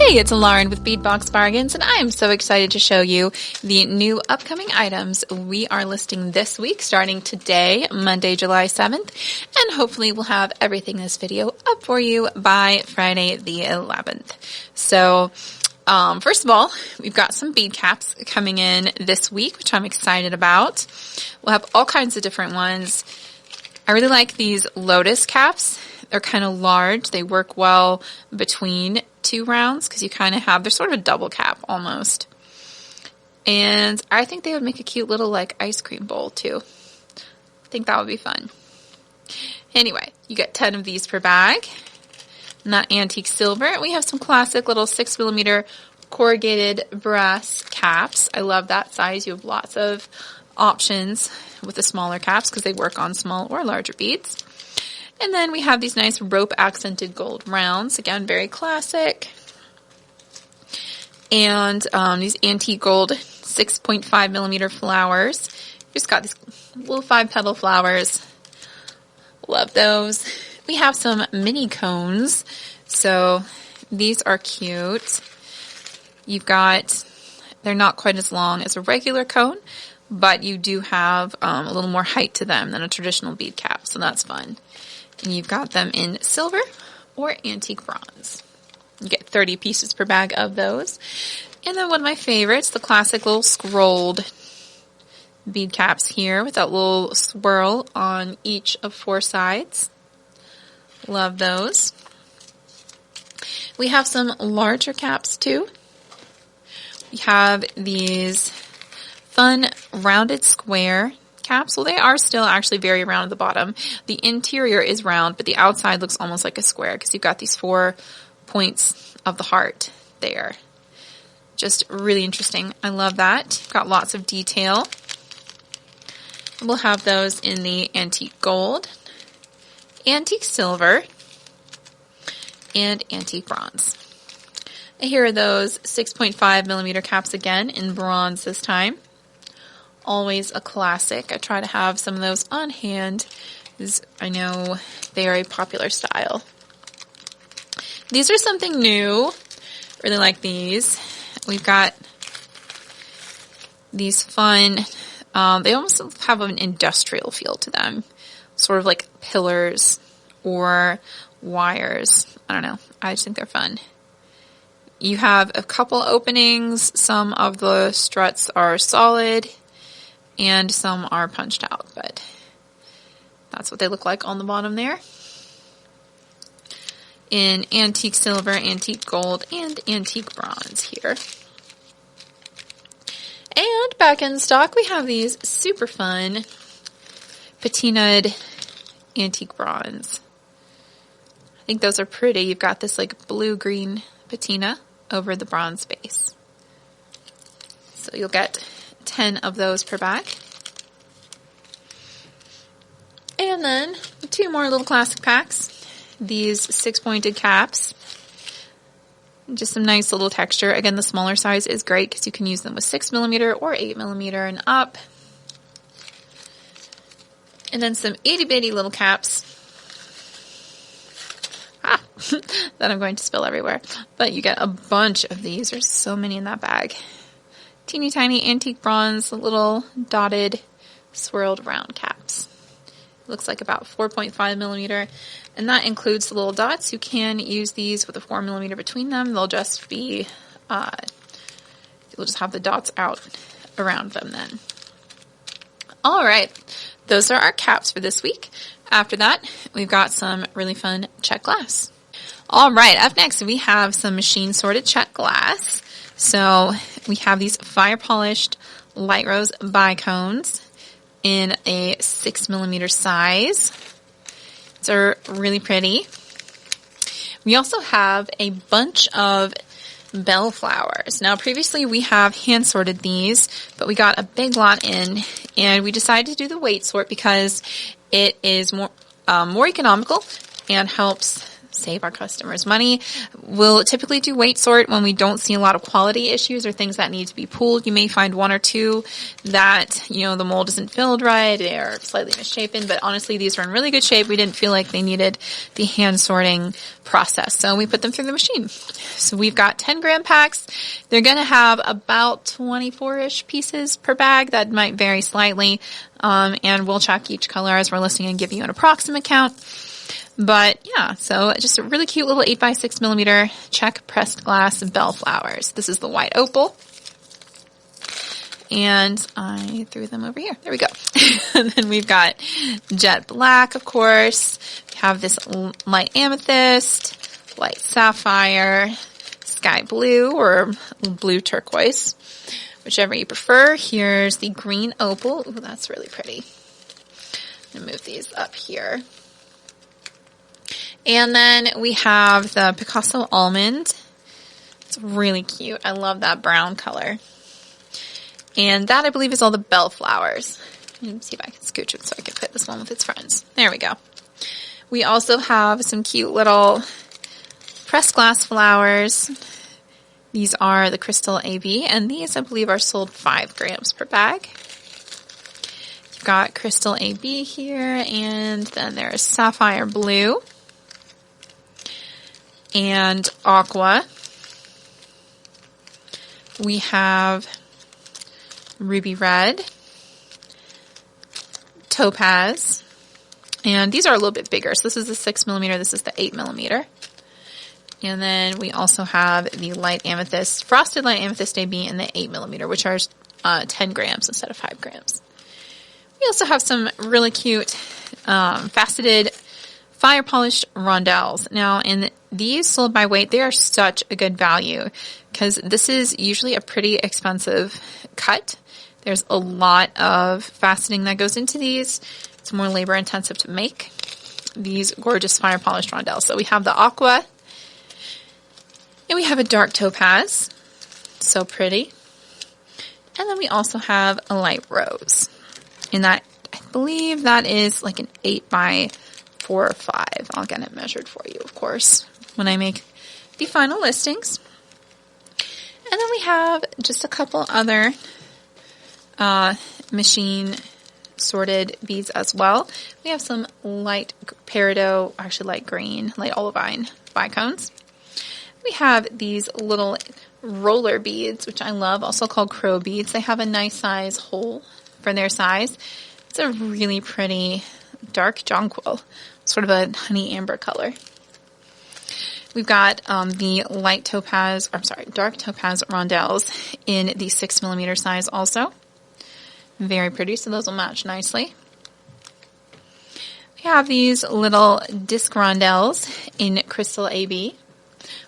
Hey, it's Lauren with Bead Box Bargains, and I am so excited to show you the new upcoming items we are listing this week, starting today, Monday, July 7th, and hopefully we'll have everything in this video up for you by Friday the 11th. So, first of all, we've got some bead caps coming in this week, which I'm excited about. We'll have all kinds of different ones. I really like these lotus caps. They're kind of large. They work well between two rounds because you kind of have, they're sort of a double cap almost. And I think they would make a cute little like ice cream bowl too. I think that would be fun. Anyway, you get 10 of these per bag. Not antique silver. We have some classic little 6mm corrugated brass caps. I love that size. You have lots of options with the smaller caps because they work on small or larger beads. And then we have these nice rope accented gold rounds. Again, very classic. And these antique gold 6.5mm flowers. Just got these little 5-petal flowers. Love those. We have some mini cones. So these are cute. You've got, they're not quite as long as a regular cone, but you do have a little more height to them than a traditional bead cap. So that's fun. And you've got them in silver or antique bronze. You get 30 pieces per bag of those. And then one of my favorites, the classic little scrolled bead caps here with that little swirl on each of 4 sides. Love those. We have some larger caps too. We have these fun rounded square caps. Well, they are still actually very round at the bottom. The interior is round, but the outside looks almost like a square because you've got these 4 points of the heart there. Just really interesting. I love that. Got lots of detail. We'll have those in the antique gold, antique silver, and antique bronze. And here are those 6.5mm caps again in bronze this time. Always a classic. I try to have some of those on hand because I know they are a popular style. These are something new. Really like these. We've got these fun, they almost have an industrial feel to them. Sort of like pillars or wires. I don't know. I just think they're fun. You have a couple openings. Some of the struts are solid and some are punched out, but that's what they look like on the bottom there. In antique silver, antique gold, and antique bronze here. And back in stock, we have these super fun patinaed antique bronze. I think those are pretty. You've got this like blue-green patina over the bronze base. So you'll get 10 of those per bag. And then 2 more little classic packs. These 6-pointed caps. Just some nice little texture. Again, the smaller size is great because you can use them with 6mm or 8mm and up. And then some itty-bitty little caps. That I'm going to spill everywhere. But you get a bunch of these. There's so many in that bag. Teeny tiny antique bronze, little dotted swirled round caps. Looks like about 4.5mm, and that includes the little dots. You can use these with a 4mm between them. They'll just be, you'll just have the dots out around them then. All right, those are our caps for this week. After that, we've got some really fun Czech glass. All right, up next we have some machine sorted Czech glass. So we have these fire polished light rose bicones in a 6mm size. These are really pretty. We also have a bunch of bell flowers. Now previously we have hand sorted these, but we got a big lot in and we decided to do the weight sort because it is more economical and helps save our customers money. We'll typically do weight sort when we don't see a lot of quality issues or things that need to be pulled. You may find one or two that, the mold isn't filled right, they are slightly misshapen, but honestly, these are in really good shape. We didn't feel like they needed the hand sorting process, so we put them through the machine. So we've got 10-gram packs. They're going to have about 24-ish pieces per bag. That might vary slightly, and we'll check each color as we're listing and give you an approximate count. But yeah, so just a really cute little 8x6 millimeter Czech pressed glass bellflowers. This is the white opal. And I threw them over here. There we go. And then we've got jet black, of course. We have this light amethyst, light sapphire, sky blue or blue turquoise, whichever you prefer. Here's the green opal. Ooh, that's really pretty. I'm gonna move these up here. And then we have the Picasso almond. It's really cute. I love that brown color. And that, I believe, is all the bellflowers. Let me see if I can scooch it so I can fit this one with its friends. There we go. We also have some cute little pressed glass flowers. These are the Crystal AB, and these, I believe, are sold 5 grams per bag. You've got Crystal AB here, and then there's Sapphire Blue and Aqua. We have Ruby Red, Topaz, and these are a little bit bigger. So this is the 6 millimeter, this is the 8 millimeter. And then we also have the light amethyst, frosted light amethyst AB in the 8 millimeter, which are 10 grams instead of 5 grams. We also have some really cute faceted fire polished rondelles. Now, in these sold by weight, they are such a good value because this is usually a pretty expensive cut. There's a lot of faceting that goes into these. It's more labor intensive to make these gorgeous fire polished rondelles. So we have the aqua and we have a dark topaz. So pretty. And then we also have a light rose. And that, I believe that is like an 8 by 4 or 5. I'll get it measured for you, of course, when I make the final listings. And then we have just a couple other machine sorted beads as well. We have some light peridot, actually light green, light olivine bicones. We have these little roller beads, which I love, also called crow beads. They have a nice size hole for their size. It's a really pretty dark jonquil, sort of a honey amber color. We've got the dark topaz rondelles in the 6 millimeter size also. Very pretty, so those will match nicely. We have these little disc rondelles in Crystal AB.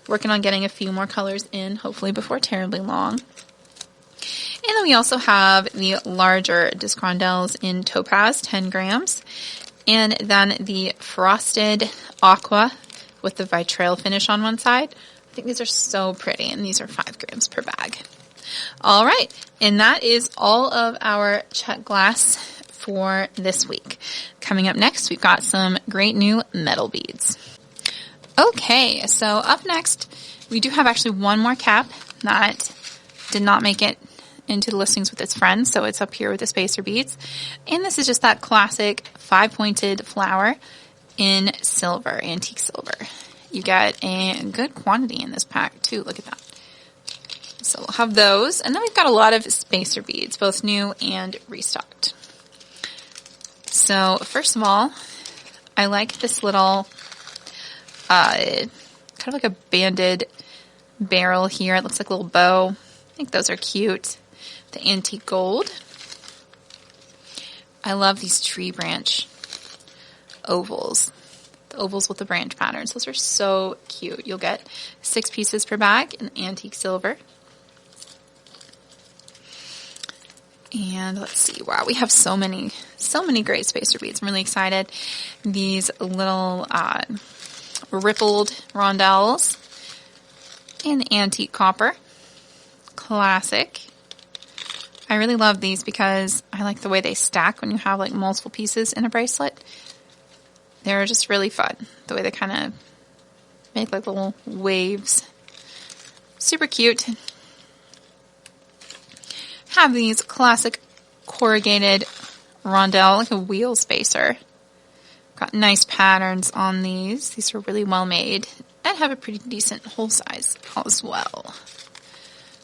Working on getting a few more colors in, hopefully before terribly long. And then we also have the larger disc rondelles in Topaz, 10 grams. And then the frosted aqua with the vitrail finish on one side. I think these are so pretty, and these are 5 grams per bag. All right, and that is all of our Czech glass for this week. Coming up next, we've got some great new metal beads. Okay, so up next, we do have actually one more cap that did not make it into the listings with its friends, so it's up here with the spacer beads. And this is just that classic 5-pointed flower in silver, antique silver. You get a good quantity in this pack too, look at that. So we'll have those, and then we've got a lot of spacer beads, both new and restocked. So first of all, I like this little kind of like a banded barrel here. It looks like a little bow. I think those are cute. The antique gold. I love these tree branch ovals. The ovals with the branch patterns. Those are so cute. You'll get 6 pieces per bag in antique silver. And let's see, wow, we have so many great spacer beads. I'm really excited. These little rippled rondelles in antique copper. Classic. I really love these because I like the way they stack when you have like multiple pieces in a bracelet. They're just really fun. The way they kind of make like little waves. Super cute. Have these classic corrugated rondelle, like a wheel spacer. Got nice patterns on these. These are really well made and have a pretty decent hole size as well.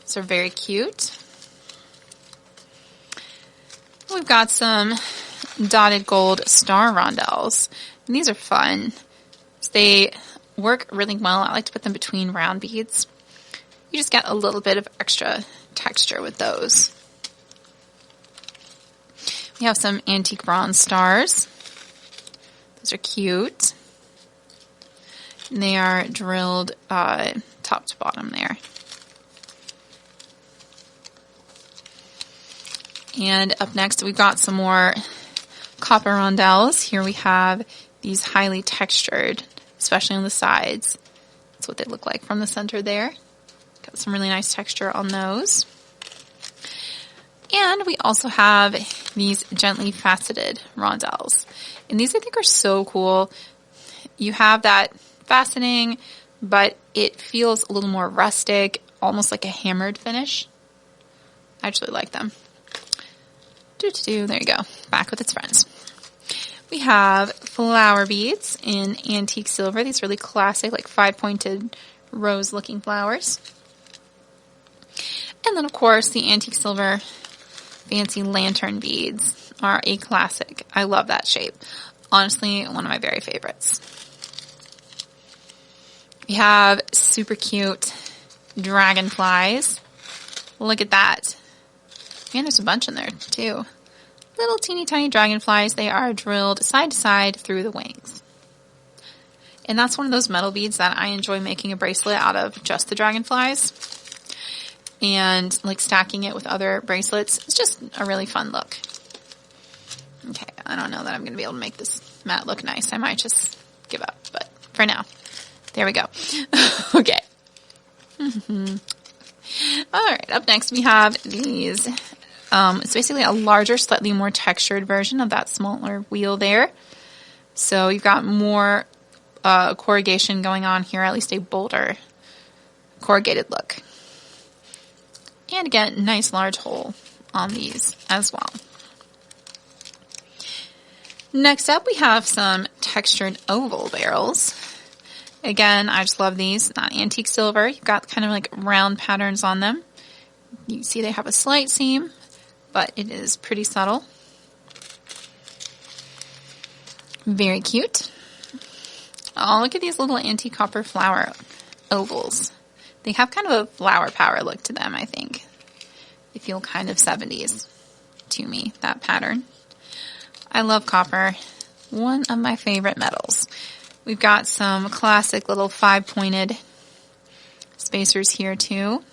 So very cute. We've got some dotted gold star rondelles. And these are fun. They work really well. I like to put them between round beads. You just get a little bit of extra texture with those. We have some antique bronze stars. Those are cute. And they are drilled top to bottom there. And up next, we've got some more copper rondelles. Here we have these highly textured, especially on the sides. That's what they look like from the center there. Got some really nice texture on those. And we also have these gently faceted rondelles. And these I think are so cool. You have that faceting, but it feels a little more rustic, almost like a hammered finish. I actually like them. There you go. Back with its friends. We have flower beads in antique silver. These really classic, like 5-pointed rose-looking flowers. And then, of course, the antique silver fancy lantern beads are a classic. I love that shape. Honestly, one of my very favorites. We have super cute dragonflies. Look at that. And there's a bunch in there, too. Little teeny tiny dragonflies. They are drilled side to side through the wings. And that's one of those metal beads that I enjoy making a bracelet out of, just the dragonflies. And like stacking it with other bracelets. It's just a really fun look. Okay, I don't know that I'm going to be able to make this mat look nice. I might just give up, but for now, there we go. Okay. All right, up next we have these. It's basically a larger, slightly more textured version of that smaller wheel there. So you've got more corrugation going on here, at least a bolder corrugated look. And again, nice large hole on these as well. Next up, we have some textured oval barrels. Again, I just love these. Not antique silver. You've got kind of like round patterns on them. You can see they have a slight seam, but it is pretty subtle. Very cute. Oh, look at these little antique copper flower ovals. They have kind of a flower power look to them, I think. They feel kind of 70s to me, that pattern. I love copper. One of my favorite metals. We've got some classic little 5-pointed spacers here too.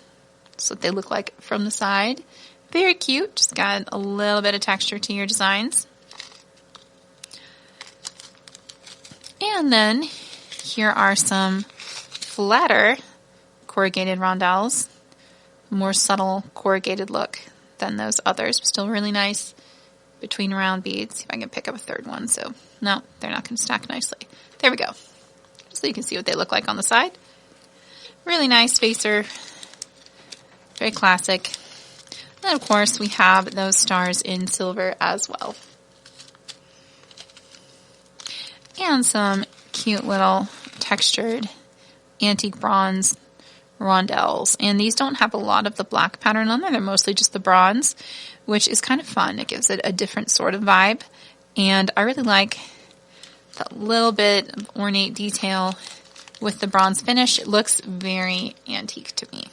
That's what they look like from the side. Very cute. Just got a little bit of texture to your designs. And then here are some flatter corrugated rondelles. More subtle corrugated look than those others. Still really nice between round beads. See if I can pick up a third one. So, no, they're not going to stack nicely. There we go. So you can see what they look like on the side. Really nice spacer. Very classic. And of course, we have those stars in silver as well. And some cute little textured antique bronze rondelles. And these don't have a lot of the black pattern on them. They're mostly just the bronze, which is kind of fun. It gives it a different sort of vibe. And I really like that little bit of ornate detail with the bronze finish. It looks very antique to me.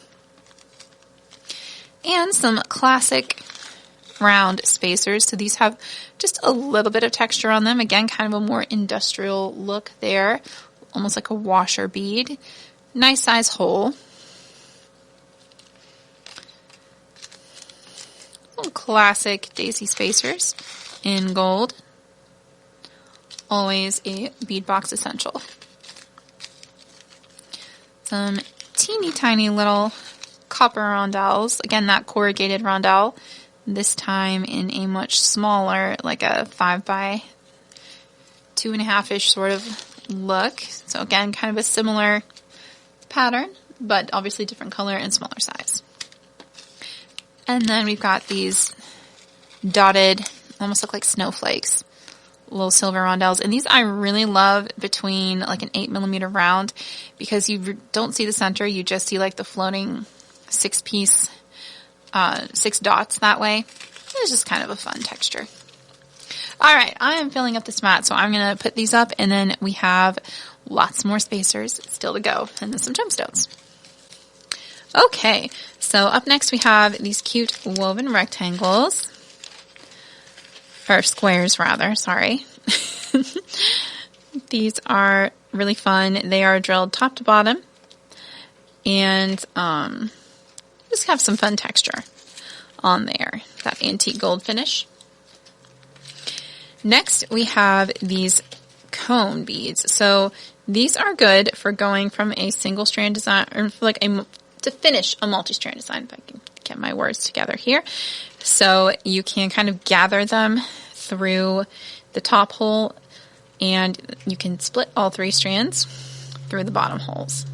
And some classic round spacers. So these have just a little bit of texture on them. Again, kind of a more industrial look there. Almost like a washer bead. Nice size hole. Some classic daisy spacers in gold. Always a bead box essential. Some teeny tiny little copper rondelles. Again, that corrugated rondelle. This time in a much smaller, like a 5 by 2.5-ish sort of look. So again, kind of a similar pattern, but obviously different color and smaller size. And then we've got these dotted, almost look like snowflakes, little silver rondelles. And these I really love between like an 8mm round, because you don't see the center, you just see like the floating 6 dots that way. It's just kind of a fun texture. All right, I am filling up this mat, so I'm going to put these up, and then we have lots more spacers still to go, and then some gemstones. Okay, so up next we have these cute woven rectangles, or squares rather, sorry. These are really fun. They are drilled top to bottom, and just have some fun texture on there. That antique gold finish. Next, we have these cone beads. So these are good for going from a single strand design, or like to finish a multi-strand design, if I can get my words together here. So you can kind of gather them through the top hole, and you can split all 3 strands through the bottom holes.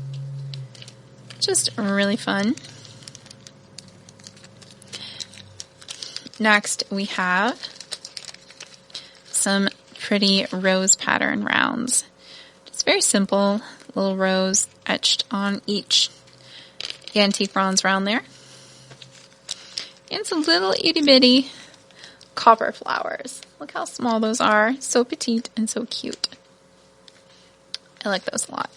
Just really fun. Next, we have some pretty rose pattern rounds. It's very simple, little rose etched on each antique bronze round there. And some little itty bitty copper flowers. Look how small those are. So petite and so cute. I like those a lot.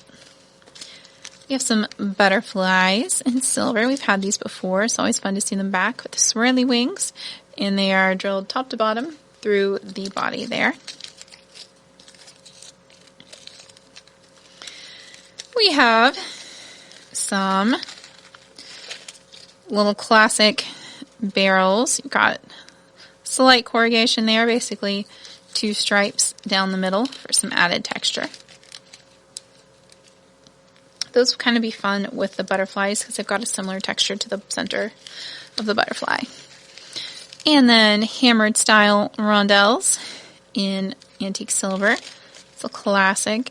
We have some butterflies in silver. We've had these before. It's always fun to see them back with the swirly wings. And they are drilled top to bottom through the body there. We have some little classic barrels. You've got slight corrugation there, basically 2 stripes down the middle for some added texture. Those will kind of be fun with the butterflies because they've got a similar texture to the center of the butterfly. And then hammered style rondelles in antique silver. It's a classic.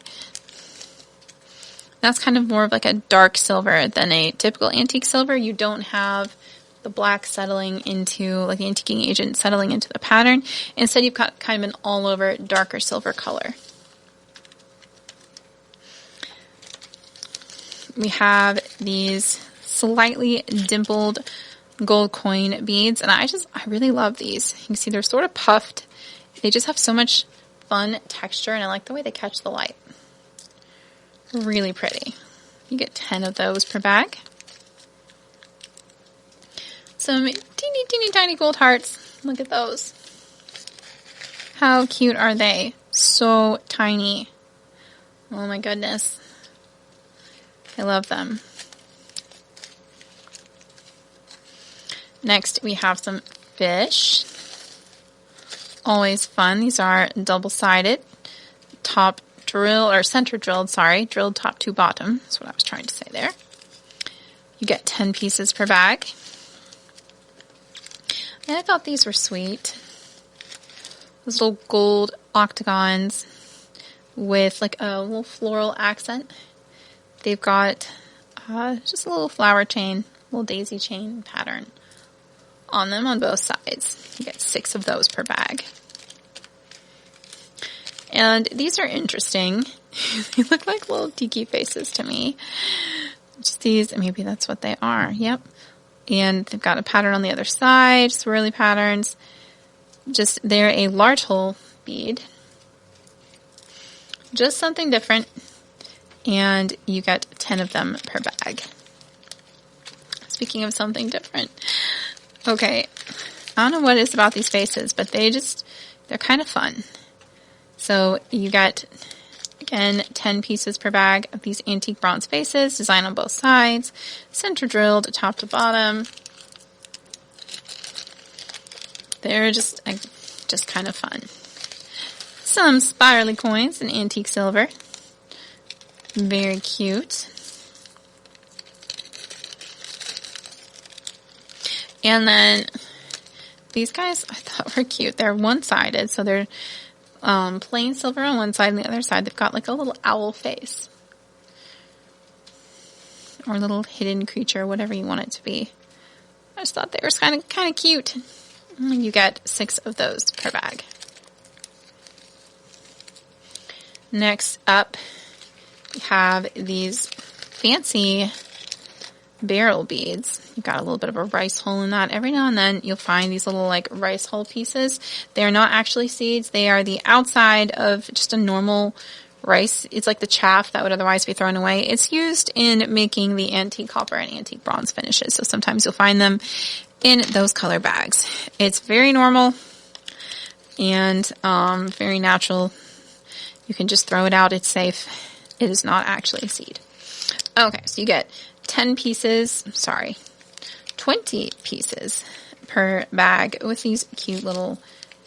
That's kind of more of like a dark silver than a typical antique silver. You don't have the black settling into, like the antiquing agent settling into the pattern. Instead, you've got kind of an all over darker silver color. We have these slightly dimpled gold coin beads, and I really love these. You can see they're sort of puffed. They just have so much fun texture, and I like the way they catch the light. Really pretty. You get 10 of those per bag. Some teeny, teeny, tiny gold hearts. Look at those. How cute are they? So tiny. Oh my goodness. I love them. Next, we have some fish. Always fun. These are double-sided, top drill, or center drilled, sorry, drilled top to bottom. That's what I was trying to say there. You get 10 pieces per bag. And I thought these were sweet. Those little gold octagons with like a little floral accent. They've got just a little flower chain, little daisy chain pattern on them on both sides. You get 6 of those per bag. And these are interesting. They look like little tiki faces to me. Just these, maybe that's what they are. Yep. And they've got a pattern on the other side, swirly patterns. Just, they're a large hole bead. Just something different. And you get 10 of them per bag. Speaking of something different. Okay, I don't know what it is about these faces, but they're kind of fun. So you get, again, 10 pieces per bag of these antique bronze faces, designed on both sides, center drilled, top to bottom. They're just kind of fun. Some spirally coins in antique silver. Very cute. And then these guys I thought were cute. They're one-sided, so they're plain silver on one side, and the other side they've got like a little owl face. or little hidden creature, whatever you want it to be. I just thought they were kind of cute. You get 6 of those per bag. Next up, we have these fancy barrel beads. You've got a little bit of a rice hole in that. Every now and then you'll find these little like rice hull pieces. They're not actually seeds. They are the outside of just a normal rice. It's like the chaff that would otherwise be thrown away. It's used in making the antique copper and antique bronze finishes. So sometimes you'll find them in those color bags. It's very normal and very natural. You can just throw it out. It's safe. It is not actually a seed. Okay, so you get 20 pieces per bag with these cute little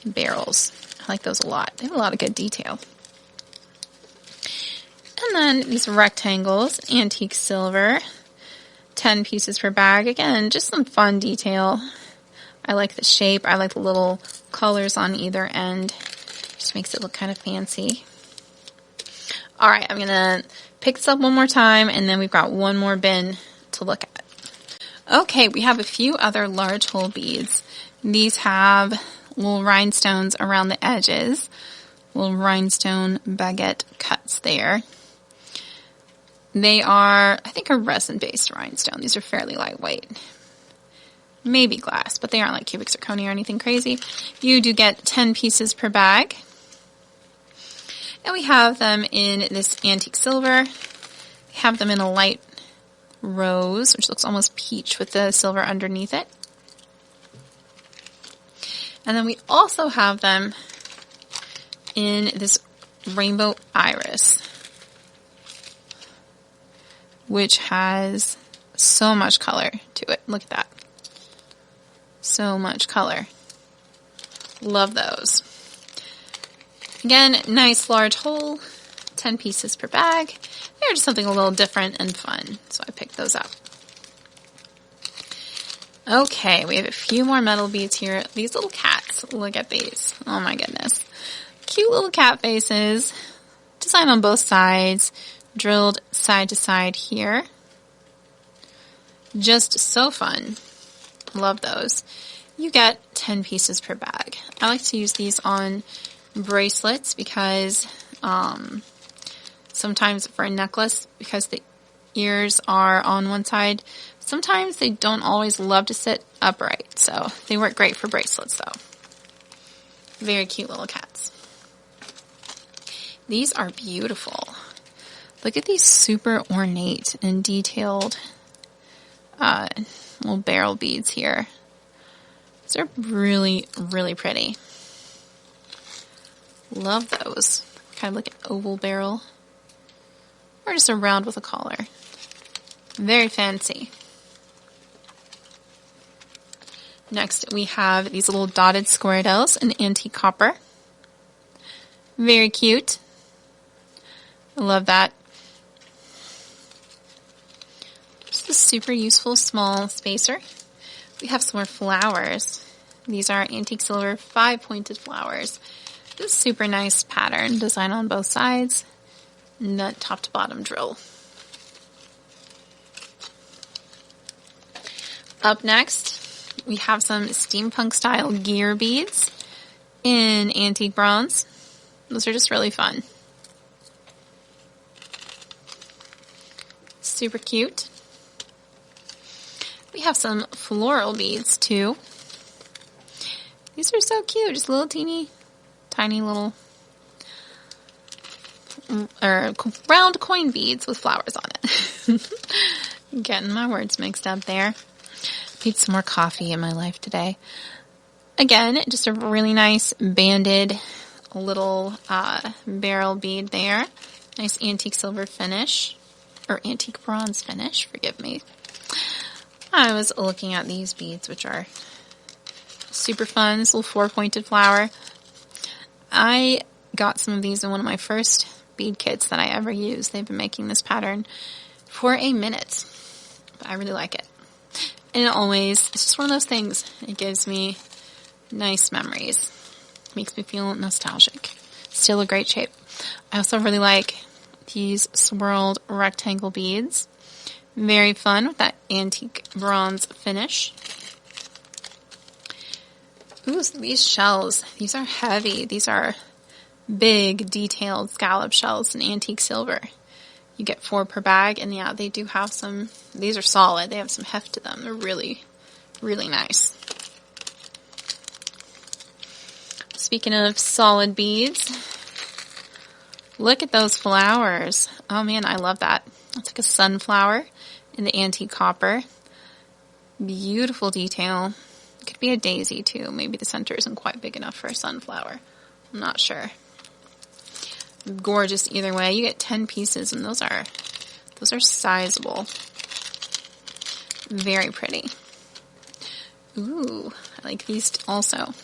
barrels. I like those a lot. They have a lot of good detail. And then these rectangles, antique silver, 10 pieces per bag. Again, just some fun detail. I like the shape. I like the little colors on either end. Just makes it look kind of fancy. All right, I'm going to pick this up one more time, and then we've got one more bin to look at. Okay, we have a few other large hole beads. These have little rhinestones around the edges, little rhinestone baguette cuts there. They are, I think, a resin-based rhinestone. These are fairly lightweight. Maybe glass, but they aren't like cubic zirconia or anything crazy. You do get 10 pieces per bag. And we have them in this antique silver. We have them in a light rose, which looks almost peach with the silver underneath it. And then we also have them in this rainbow iris, which has so much color to it. Look at that. So much color. Love those. Again, nice large hole, 10 pieces per bag. They're just something a little different and fun, so I picked those up. Okay, we have a few more metal beads here. These little cats, look at these. Oh my goodness. Cute little cat faces, design on both sides, drilled side to side here. Just so fun. Love those. You get 10 pieces per bag. I like to use these on bracelets because sometimes for a necklace, because the ears are on one side, sometimes they don't always love to sit upright, so they work great for bracelets though. Very cute little cats. These are beautiful. Look at these super ornate and detailed little barrel beads here. These are really, really pretty. Love those. Kind of like an oval barrel. Or just a round with a collar. Very fancy. Next we have these little dotted square-dells in antique copper. Very cute. I love that. Just a super useful small spacer. We have some more flowers. These are antique silver 5-pointed flowers. This super nice pattern, design on both sides, and that top to bottom drill. Up next, we have some steampunk style gear beads in antique bronze. Those are just really fun. Super cute. We have some floral beads too. These are so cute, just little tiny little round coin beads with flowers on it. Getting my words mixed up there. Need some more coffee in my life today. Again, just a really nice banded little barrel bead there. Nice antique silver finish, or antique bronze finish, forgive me. I was looking at these beads, which are super fun. This little 4-pointed flower. I got some of these in one of my first bead kits that I ever used. They've been making this pattern for a minute. But I really like it. And it's just one of those things. It gives me nice memories. Makes me feel nostalgic. Still a great shape. I also really like these swirled rectangle beads. Very fun with that antique bronze finish. Ooh, so these shells, these are heavy. These are big, detailed scallop shells in antique silver. You get 4 per bag, and yeah, they do have some, these are solid. They have some heft to them. They're really, really nice. Speaking of solid beads, look at those flowers. Oh man, I love that. It's like a sunflower in the antique copper. Beautiful detail. It could be a daisy too. Maybe the center isn't quite big enough for a sunflower. I'm not sure. Gorgeous either way. You get 10 pieces, and those are sizable. Very pretty. Ooh, I like these also.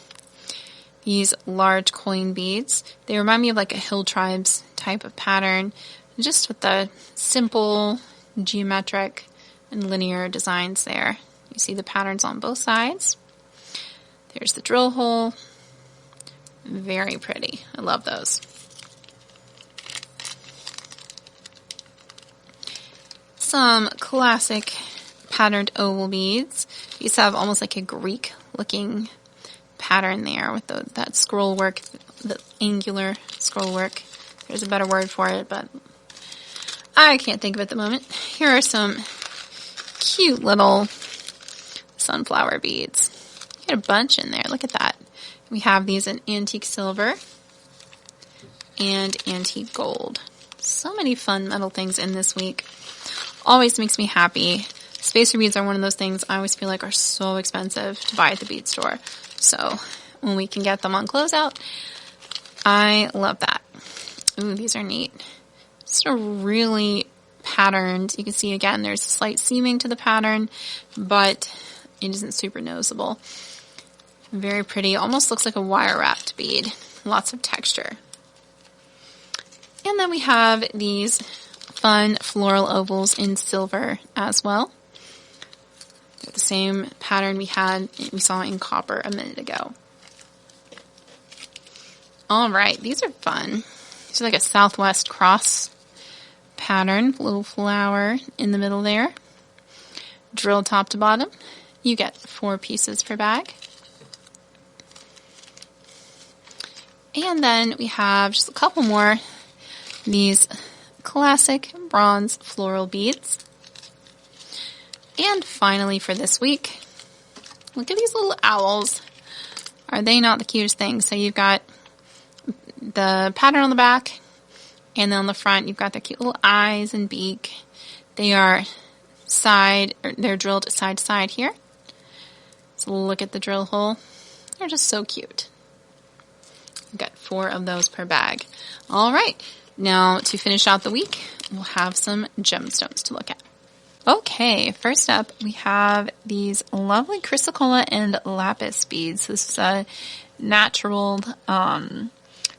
These large coin beads. They remind me of like a Hill Tribes type of pattern, just with the simple geometric and linear designs there. You see the patterns on both sides. There's the drill hole. Very pretty. I love those. Some classic patterned oval beads. These have almost like a Greek looking pattern there with that scroll work, the angular scroll work. There's a better word for it, but I can't think of it at the moment. Here are some cute little sunflower beads. You get a bunch in there. Look at that. We have these in antique silver and antique gold. So many fun metal things in this week. Always makes me happy. Spacer beads are one of those things I always feel like are so expensive to buy at the bead store. So when we can get them on closeout, I love that. Ooh, these are neat. Just a really patterned. You can see again there's a slight seaming to the pattern, but it isn't super noticeable. Very pretty. Almost looks like a wire wrapped bead. Lots of texture. And then we have these fun floral ovals in silver as well. They're the same pattern we saw in copper a minute ago. All right, these are fun. These are like a Southwest cross pattern, little flower in the middle there. Drilled top to bottom. You get 4 pieces per bag. And then we have just a couple more. These classic bronze floral beads. And finally for this week, look at these little owls. Are they not the cutest thing? So you've got the pattern on the back, and then on the front you've got their cute little eyes and beak. They are they're drilled side to side here. So look at the drill hole. They're just so cute. We've got 4 of those per bag. All right. Now, to finish out the week, we'll have some gemstones to look at. Okay, first up, we have these lovely chrysocolla and lapis beads. This is a natural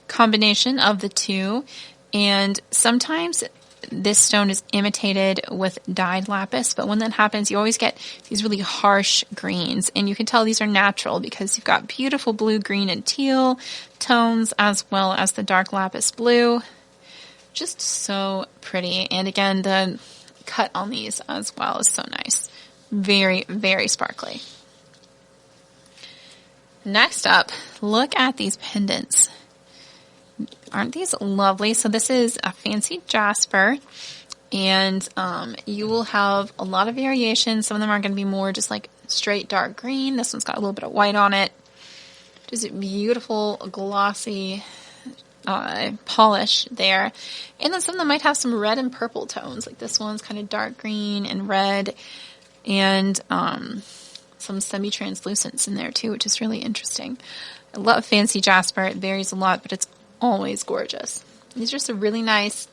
combination of the two, and sometimes this stone is imitated with dyed lapis, but when that happens, you always get these really harsh greens, and you can tell these are natural because you've got beautiful blue, green, and teal tones, as well as the dark lapis blue. Just so pretty. And again, the cut on these as well is so nice. Very, very sparkly. Next up, look at these pendants. Aren't these lovely? So this is a fancy jasper, and you will have a lot of variations. Some of them are going to be more just like straight dark green. This one's got a little bit of white on it. Just beautiful, glossy polish there. And then some of them might have some red and purple tones. Like this one's kind of dark green and red, and some semi-translucence in there too, which is really interesting. I love fancy jasper. It varies a lot, but it's always gorgeous. These are just a really nice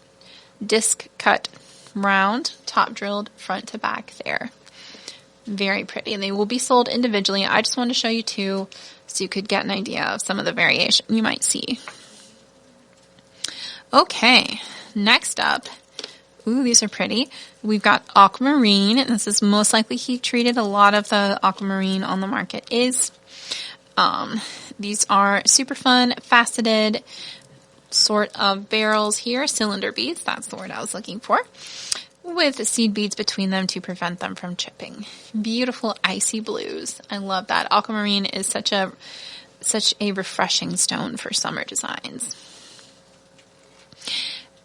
disc cut round, top drilled front to back there. Very pretty, and they will be sold individually. I just wanted to show you two so you could get an idea of some of the variation you might see. Okay, next up, ooh, these are pretty. We've got aquamarine, and this is most likely heat treated. A lot of the aquamarine on the market is. These are super fun, faceted sort of barrels here, cylinder beads, that's the word I was looking for, with seed beads between them to prevent them from chipping. Beautiful icy blues. I love that. Aquamarine is such a refreshing stone for summer designs.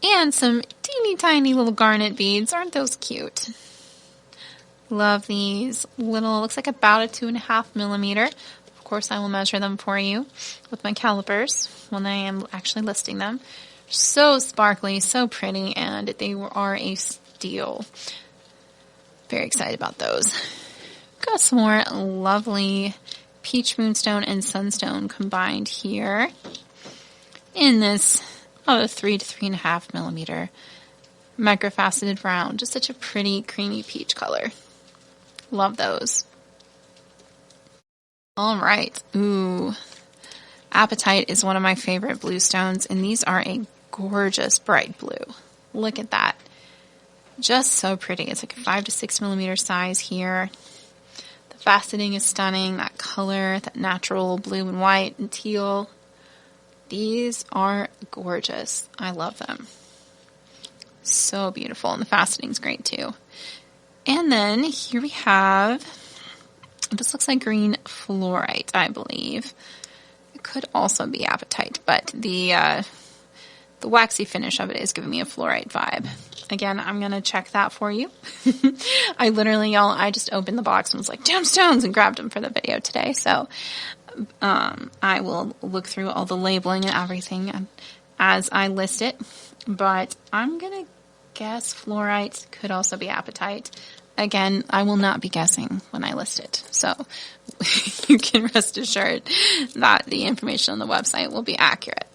And some teeny tiny little garnet beads. Aren't those cute? Love these little, looks like about a 2.5 millimeter. Of course, I will measure them for you with my calipers when I am actually listing them. So sparkly, so pretty, and they are a steal. Very excited about those. Got some more lovely peach moonstone and sunstone combined here in this 3 to 3.5 millimeter microfaceted round. Just such a pretty creamy peach color. Love those. All right. Ooh. Apatite is one of my favorite blue stones, and these are a gorgeous bright blue. Look at that. Just so pretty. It's like a 5 to 6 millimeter size here. The faceting is stunning. That color, that natural blue and white and teal. These are gorgeous. I love them. So beautiful. And the faceting's great too. And then here we have, this looks like green fluorite, I believe. It could also be apatite, but the waxy finish of it is giving me a fluorite vibe. Again, I'm going to check that for you. I literally, y'all, I just opened the box and was like, gemstones, and grabbed them for the video today. So I will look through all the labeling and everything as I list it. But I'm going to guess fluorite could also be apatite. Again, I will not be guessing when I list it. So you can rest assured that the information on the website will be accurate.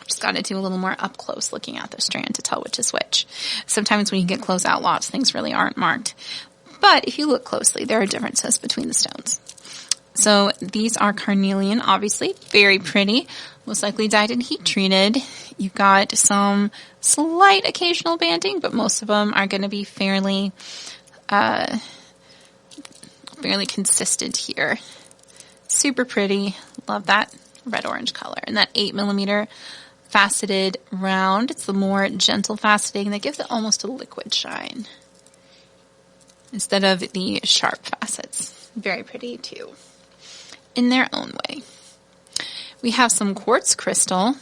Just got to do a little more up close looking at the strand to tell which is which. Sometimes when you get close out lots, things really aren't marked. But if you look closely, there are differences between the stones. So these are carnelian, obviously, very pretty, most likely dyed and heat treated. You've got some slight occasional banding, but most of them are going to be fairly consistent here. Super pretty. Love that red-orange color. And that 8 millimeter faceted round. It's the more gentle faceting that gives it almost a liquid shine instead of the sharp facets. Very pretty too, in their own way. We have some quartz crystal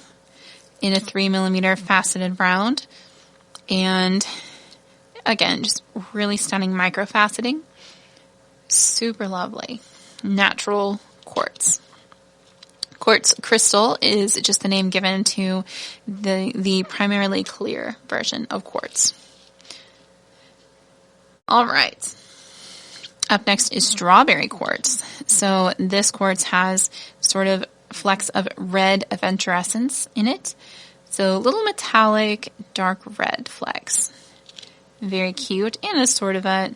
in a 3 millimeter faceted round. And again, just really stunning micro faceting. Super lovely. Natural quartz. Quartz crystal is just the name given to the primarily clear version of quartz. All right. Up next is strawberry quartz. So this quartz has sort of flecks of red aventurescence in it. So little metallic dark red flecks. Very cute, and a sort of a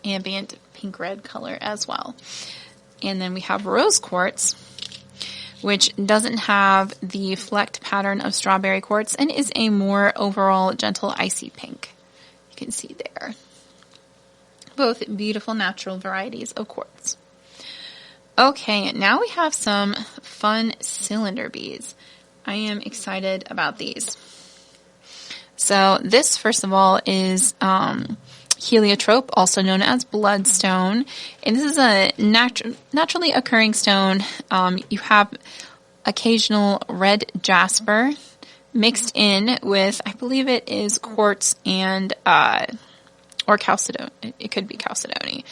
ambient pink red color as well. And then we have rose quartz, which doesn't have the flecked pattern of strawberry quartz and is a more overall gentle icy pink. You can see there. Both beautiful natural varieties of quartz. Okay, now we have some fun cylinder beads. I am excited about these. So this, first of all, is heliotrope, also known as bloodstone. And this is a naturally occurring stone. You have occasional red jasper mixed in with, I believe it is quartz and or chalcedony. It could be chalcedony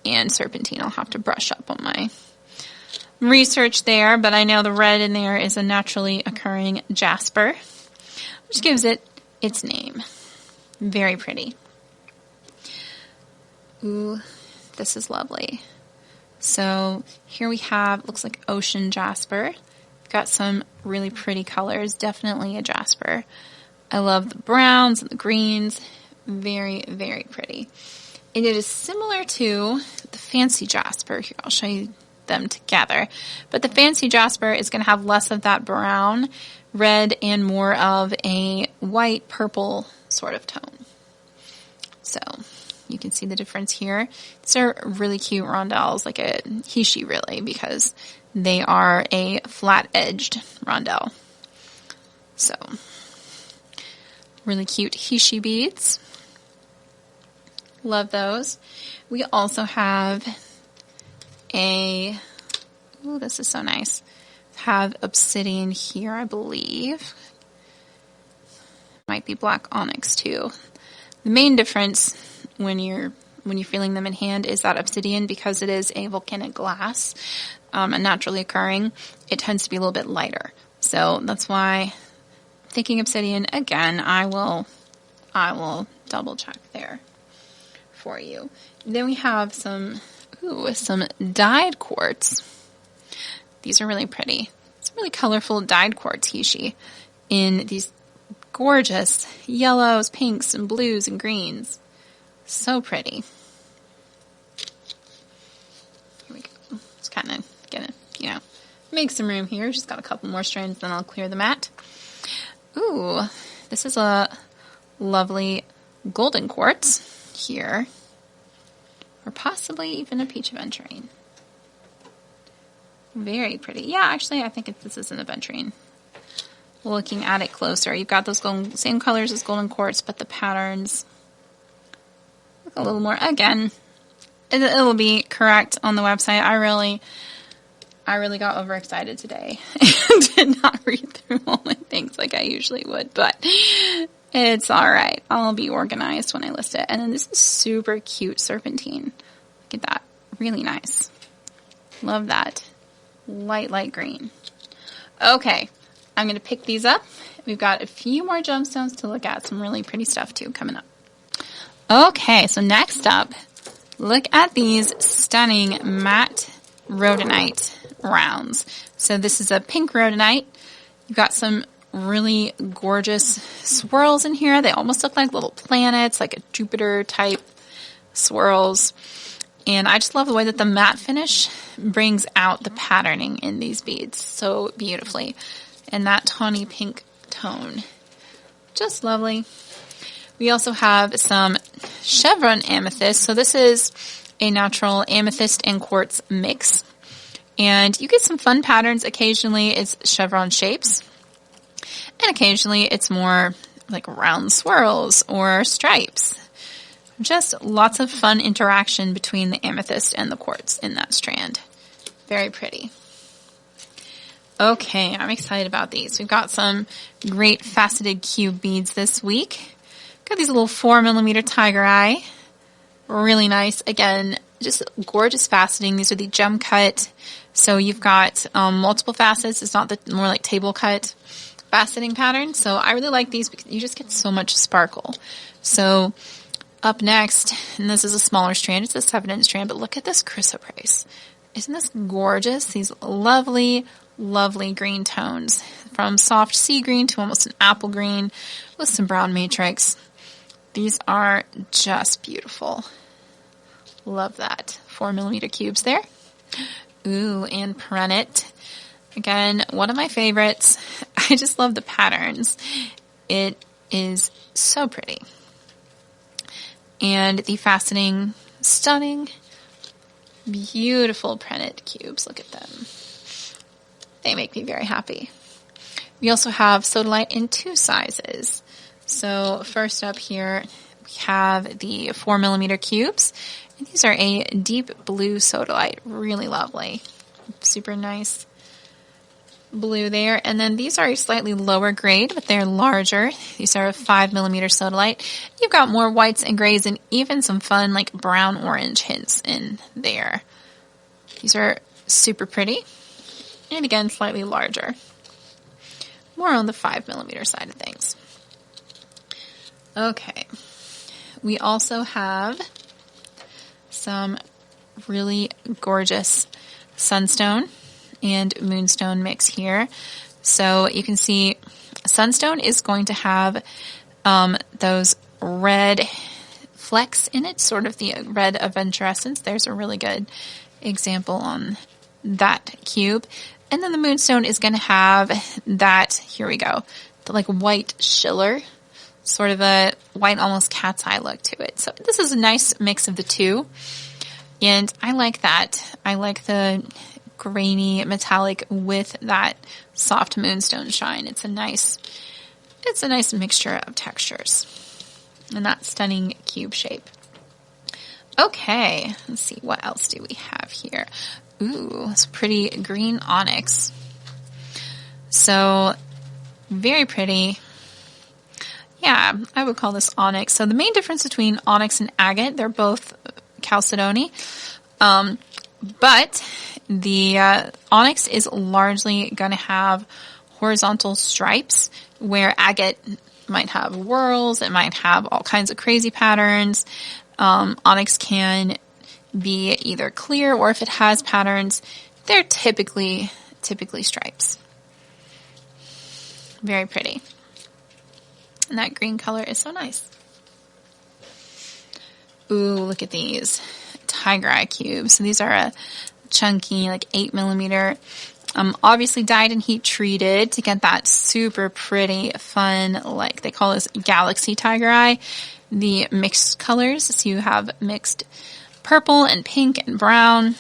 and serpentine. I'll have to brush up on my research there, but I know the red in there is a naturally occurring jasper, which gives it its name. Very pretty. Ooh, this is lovely. So here we have, looks like ocean jasper. Got some really pretty colors, definitely a jasper. I love the browns and the greens. Very, very pretty. And it is similar to the fancy jasper. Here, I'll show you them together. But the fancy jasper is going to have less of that brown, red, and more of a white, purple sort of tone. So you can see the difference here. These are really cute rondelles, like a hishi really, because they are a flat-edged rondelle. So really cute hishi beads. Love those. We also have ooh, this is so nice. Have obsidian here, I believe. Might be black onyx too. The main difference when you're feeling them in hand is that obsidian, because it is a volcanic glass, and naturally occurring, it tends to be a little bit lighter. So that's why, thinking obsidian again, I will double check there for you. Then we have some dyed quartz. These are really pretty. It's really colorful dyed quartz hishi in these gorgeous yellows, pinks, and blues and greens. So pretty. Here we go. Just kind of gonna, make some room here. Just got a couple more strands, then I'll clear the mat. Ooh, this is a lovely golden quartz here. Or possibly even a peach aventurine. Very pretty. Yeah, actually, I think this is an aventurine. Looking at it closer, you've got those same colors as golden quartz, but the patterns look a little more. Again, it'll be correct on the website. I really got overexcited today and did not read through all my things like I usually would, but it's all right. I'll be organized when I list it. And then this is super cute serpentine. Look at that. Really nice. Love that. Light green. Okay. I'm going to pick these up. We've got a few more gemstones to look at. Some really pretty stuff too coming up. Okay. So next up, look at these stunning matte rhodonite rounds. So this is a pink rhodonite. You've got some really gorgeous swirls in here. They almost look like little planets, like a Jupiter type swirls. And I just love the way that the matte finish brings out the patterning in these beads so beautifully. And that tawny pink tone. Just lovely. We also have some chevron amethyst. So this is a natural amethyst and quartz mix. And you get some fun patterns. Occasionally it's chevron shapes. And occasionally it's more like round swirls or stripes. Just lots of fun interaction between the amethyst and the quartz in that strand. Very pretty. Okay, I'm excited about these. We've got some great faceted cube beads this week. Got these little 4mm tiger eye. Really nice. Again, just gorgeous faceting. These are the gem cut. So you've got multiple facets. It's not the more like table cut faceting pattern. So I really like these because you just get so much sparkle. So up next, and this is a smaller strand. It's a 7-inch strand, but look at this chrysoprase. Isn't this gorgeous? These lovely, lovely green tones from soft sea green to almost an apple green with some brown matrix. These are just beautiful. Love that. 4mm cubes there. Ooh, and perenniet. Again, one of my favorites. I just love the patterns. It is so pretty. And the faceting, stunning, beautiful perenniet cubes. Look at them. They make me very happy. We also have sodalite in 2 sizes. So first up here, we have the 4mm cubes. And these are a deep blue sodalite. Really lovely. Super nice blue there. And then these are a slightly lower grade, but they're larger. These are a 5mm sodalite. You've got more whites and grays and even some fun like brown orange hints in there. These are super pretty. And again, slightly larger. More on the 5mm side of things. Okay. We also have some really gorgeous sunstone and moonstone mix here. So you can see sunstone is going to have those red flecks in it, sort of the red aventurescence. There's a really good example on that cube. And then the moonstone is going to have that, here we go, the like white schiller, sort of a white almost cat's eye look to it. So this is a nice mix of the two. And I like that. I like the grainy metallic with that soft moonstone shine. It's a nice mixture of textures and that stunning cube shape. Okay, let's see, what else do we have here? Ooh, it's pretty green onyx. So, very pretty. Yeah, I would call this onyx. So the main difference between onyx and agate, they're both chalcedony. But the onyx is largely going to have horizontal stripes, where agate might have whorls, it might have all kinds of crazy patterns. Onyx can be either clear, or if it has patterns, they're typically stripes. Very pretty. And that green color is so nice. Ooh, look at these tiger eye cubes. So these are a chunky, like 8 millimeter. Obviously dyed and heat treated to get that super pretty, fun, like they call this galaxy tiger eye. The mixed colors, so you have mixed purple and pink and brown.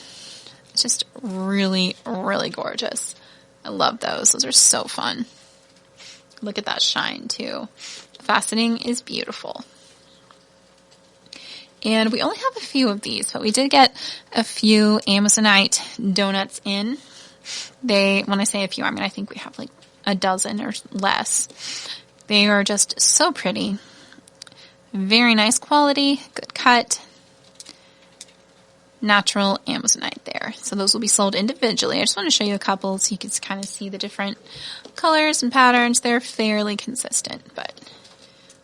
It's just really, really gorgeous. I love those. Those are so fun. Look at that shine too. The faceting is beautiful. And we only have a few of these, but we did get a few Amazonite donuts in. When I say a few, I mean I think we have like a dozen or less. They are just so pretty. Very nice quality, good cut. Natural Amazonite there. So those will be sold individually. I just want to show you a couple so you can kind of see the different colors and patterns. They're fairly consistent, but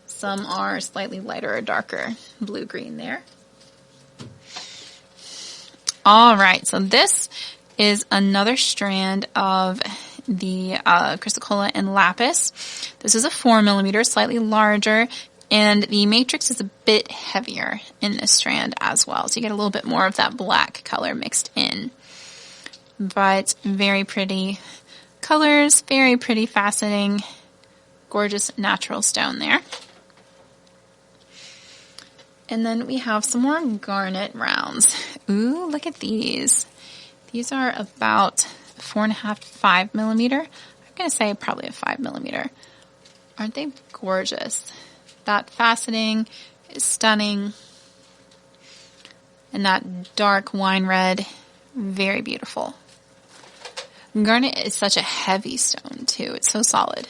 some are slightly lighter or darker blue-green there. All right, so this is another strand of the Chrysocolla and Lapis. This is a 4 millimeter, slightly larger, and the matrix is a bit heavier in this strand as well. So you get a little bit more of that black color mixed in. But very pretty colors, very pretty faceting, gorgeous natural stone there. And then we have some more garnet rounds. Ooh, look at these. These are about 4.5 to 5 millimeter. I'm going to say probably a 5 millimeter. Aren't they gorgeous? That faceting is stunning. And that dark wine red, very beautiful. Garnet is such a heavy stone too. It's so solid.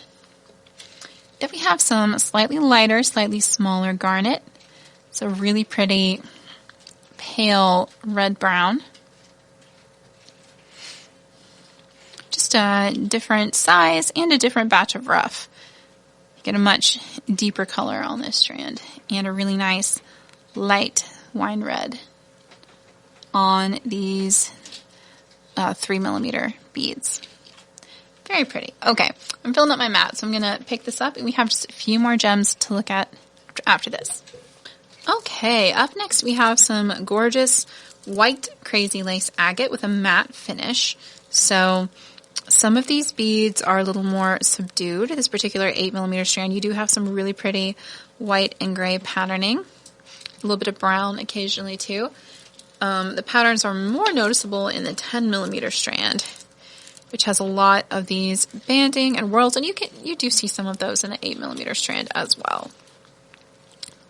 Then we have some slightly lighter, slightly smaller garnet. It's a really pretty pale red-brown. Just a different size and a different batch of rough. You get a much deeper color on this strand and a really nice light wine red on these 3 millimeter beads. Very pretty. Okay, I'm filling up my mat, so I'm going to pick this up, and we have just a few more gems to look at after this. Okay, up next we have some gorgeous white crazy lace agate with a matte finish. So some of these beads are a little more subdued. This particular 8 millimeter strand, you do have some really pretty white and gray patterning. A little bit of brown occasionally too. The patterns are more noticeable in the 10 millimeter strand, which has a lot of these banding and whorls, and you do see some of those in the 8 millimeter strand as well.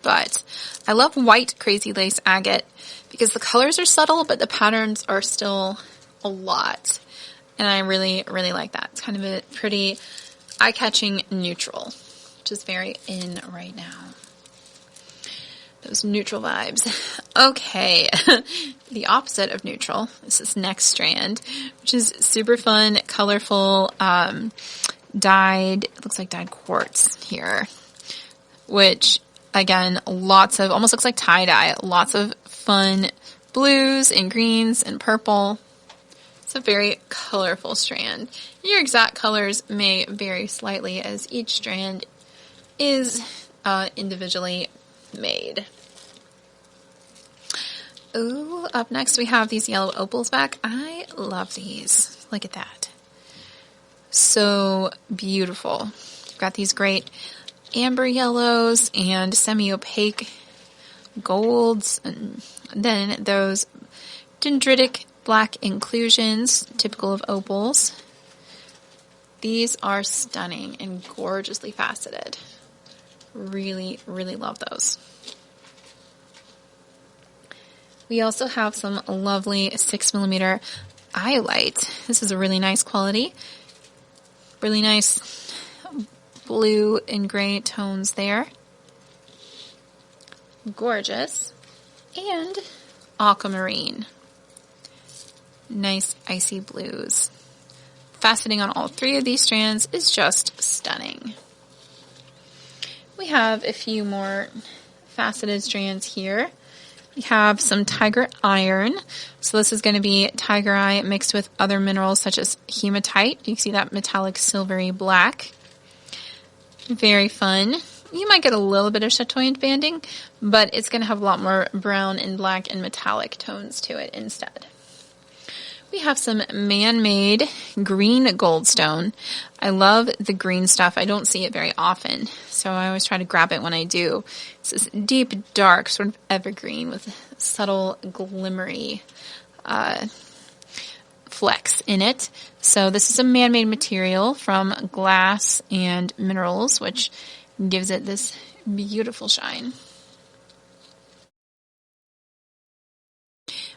But I love white crazy lace agate because the colors are subtle, but the patterns are still a lot. And I really, really like that. It's kind of a pretty eye-catching neutral, which is very in right now. Those neutral vibes. Okay, the opposite of neutral is this next strand, which is super fun, colorful, dyed, it looks like dyed quartz here, which again, lots of, almost looks like tie-dye, lots of fun blues and greens and purple. It's a very colorful strand. Your exact colors may vary slightly as each strand is individually made. Ooh, up next we have these yellow opals back. I love these. Look at that. So beautiful. We've got these great amber yellows and semi-opaque golds, and then those dendritic black inclusions, typical of opals. These are stunning and gorgeously faceted. Really, really love those. We also have some lovely 6mm iolite. This is a really nice quality. Really nice blue and gray tones there. Gorgeous. And aquamarine. Nice icy blues. Faceting on all three of these strands is just stunning. We have a few more faceted strands here. We have some tiger iron. So this is going to be tiger eye mixed with other minerals such as hematite. You can see that metallic silvery black. Very fun. You might get a little bit of chatoyant banding, but it's going to have a lot more brown and black and metallic tones to it instead. We have some man-made green goldstone. I love the green stuff. I don't see it very often, so I always try to grab it when I do. It's this deep, dark, sort of evergreen with subtle, glimmery flecks in it. So this is a man-made material from glass and minerals, which gives it this beautiful shine.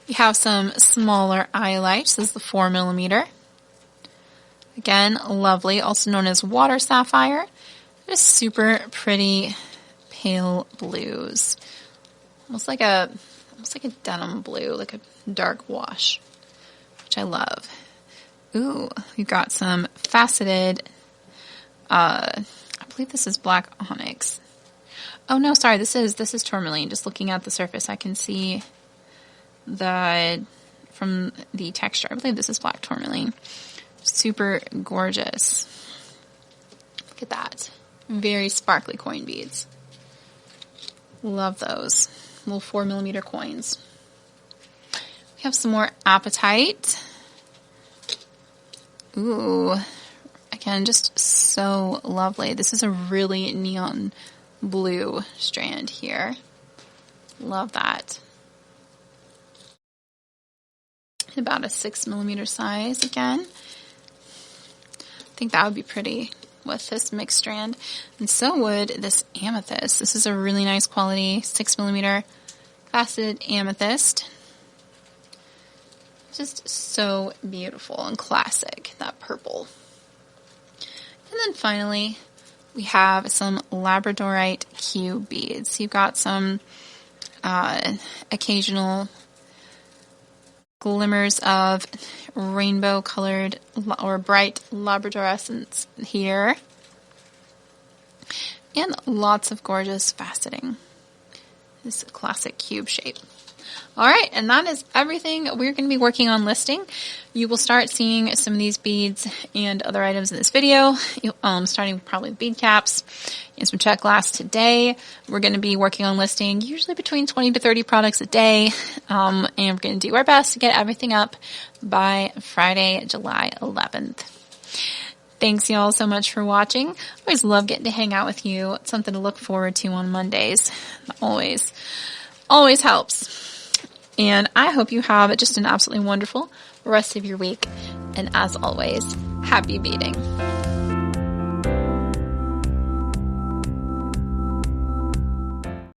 We have some smaller iolites. This is the 4mm. Again, lovely, also known as water sapphire. Just super pretty pale blues. Almost like a denim blue, like a dark wash, which I love. Ooh, we've got some faceted, I believe this is black onyx. Oh no, sorry, this is tourmaline. Just looking at the surface, I can see from the texture. I believe this is black tourmaline. Super gorgeous. Look at that. Very sparkly coin beads. Love those. Little 4mm coins. We have some more apatite. Ooh. Again, just so lovely. This is a really neon blue strand here. Love that. About a 6mm size again. I think that would be pretty with this mixed strand. And so would this amethyst. This is a really nice quality 6mm faceted amethyst. Just so beautiful and classic, that purple. And then finally, we have some labradorite cube beads. You've got some occasional glimmers of rainbow colored or bright labradorescence here. And lots of gorgeous faceting. This classic cube shape. Alright, and that is everything we're going to be working on listing. You will start seeing some of these beads and other items in this video, starting probably with bead caps and some Czech glass today. We're going to be working on listing usually between 20 to 30 products a day, and we're going to do our best to get everything up by Friday, July 11th. Thanks y'all so much for watching. I always love getting to hang out with you. It's something to look forward to on Mondays. Always helps. And I hope you have just an absolutely wonderful rest of your week. And as always, happy beading.